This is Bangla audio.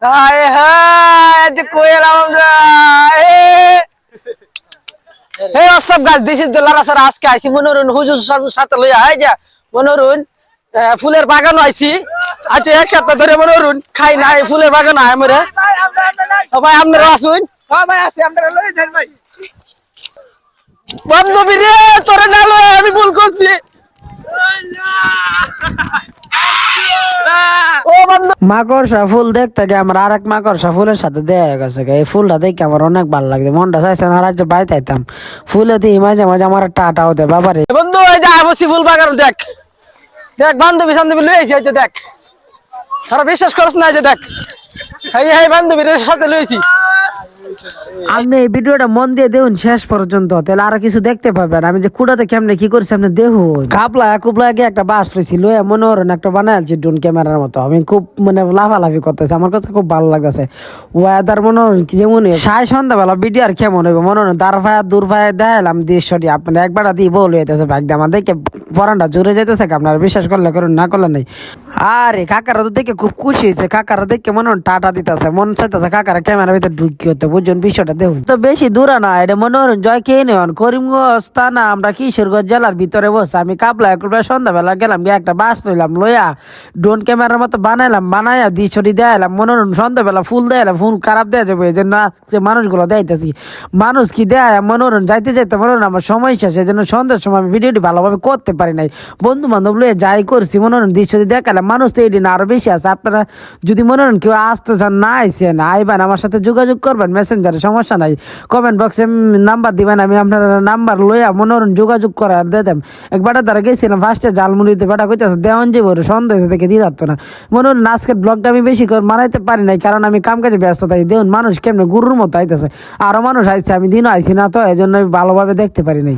হায় হায় যে কই এলাম আমরা হে সব গাছ দিছিস দলারা স্যার আজকে আইছি মনোরণ হুজুর সাথে লইয়া হাই যা মনোরণ ফুলের বাগান আইছি আচ্ছা এক সপ্তাহ ধরে মনোরণ খাই না এই ফুলের বাগান আয় আমরা ভাই আপনারা আসুন ভাই আছে আমরা লই যান ভাই বান্ধবী রে তোরে না লয় আমি ভুল করছি ও বান্ধব মাকড়সা ফুল দেখতে গিয়ে আমার আরেক মাকড়সা ফুলের সাথে দেয়া গেছে এই ফুলটা দেখে আমার অনেক ভালো লাগছে মনটা চাইছে না রাজ্যে বাইতে আইতাম ফুলে দিয়ে মাঝে মাঝে আমার টাটা হতে বাবারে বন্ধু এই যে আবসি ফুল বাগান দেখ দেখ বান্ধবী বান্ধবী লইছি এই যে দেখ সারা বিশ্বাস করছ না এই যে দেখ এই বান্ধবীর সাথে লইছি আপনি এই ভিডিওটা মন দিয়ে দেখুন শেষ পর্যন্ত তাহলে আরো কিছু দেখতে পাবেন আমি যে কুড়াতে কেমনে কি করছি আপনি দেখুন কাপলা কুপলা গিয়ে একটা বাস রয়েছিল মনে হরেন একটা বানাইছি ড্রোন ক্যামেরার মতো আমি খুব মানে লাফালাফি করতেছি আমার কাছে খুব ভালো লাগতেছে ওয়েদার মনে হরেন কি যেমন সাই সন্ধ্যাবেলা ভিডিও আর কেমন হইবে মনে হরেন দাঁড়ায় দূরভায় দেখালাম দৃশ্যটি আপনার একবার দিয়ে বল হইতেছে ভাগ দিয়ে আমার দেখে পরানটা জোরে যেতেছে আপনারা বিশ্বাস করলে করুন না করলে নেই আরে কাকারা তো দেখে খুব খুশি হয়েছে কাকারা দেখে মনে হন টাটা দিতেছে মন চাইতেছে কাকারা ক্যামেরার ভিতরে ঢুকি হতে বুঝুন বিষয়টা দেখুন তো বেশি দূরে না এটা মনে হন জয় কে নেন করিমগঞ্জ থানা আমরা কিশোরগঞ্জ জেলার ভিতরে বসে আমি কাপলা একবার সন্ধ্যাবেলা গেলাম গিয়ে একটা বাস লইলাম লইয়া ড্রোন ক্যামেরার মতো বানাইয়া দৃশ্যটি দেখাইলাম মনে হন সন্ধ্যাবেলা ফুল দেয়ালাম ফুল খারাপ দেওয়া যাবে এই জন্য যে মানুষগুলো দেখাইতেছি মানুষ কি দেয় মনে হন যাইতে যাইতে মনে হন আমার সময় শেষ এই জন্য সন্ধ্যার সময় আমি ভিডিওটি ভালোভাবে করতে পারি নাই বন্ধু বান্ধব লইয়া যাই করছি মনে হন দৃশ্যটি দেখালাম মানুষ তো এই দিন আরো বেশি আছে আপনারা যদি মনে হন কেউ আসতে চান না আইসেন আইবেন আমার সাথে যোগাযোগ করবেন মেসেঞ্জারে সমস্যা নাই কমেন্ট বক্সে নাম্বার দিবেন আমি আপনার নাম্বার লইয়া মনে হন যোগাযোগ করার দিতাম একবার দ্বারা গেছিলাম ফার্স্টে জালমুড়িতে বেটা কইতেছে দেওয়ান যে বড় সন্দেহ থেকে দিয়ে যাতো না মনে হন আজকের ব্লগটা আমি বেশি করে মারাইতে পারি নাই কারণ আমি কাম কাজে ব্যস্ত থাকি দেখুন মানুষ কেমনে গুরুর মতো আইতেছে আরো মানুষ আইছে আমি দিনও আইছি না তো এই জন্য আমি ভালোভাবে দেখতে পারি নাই।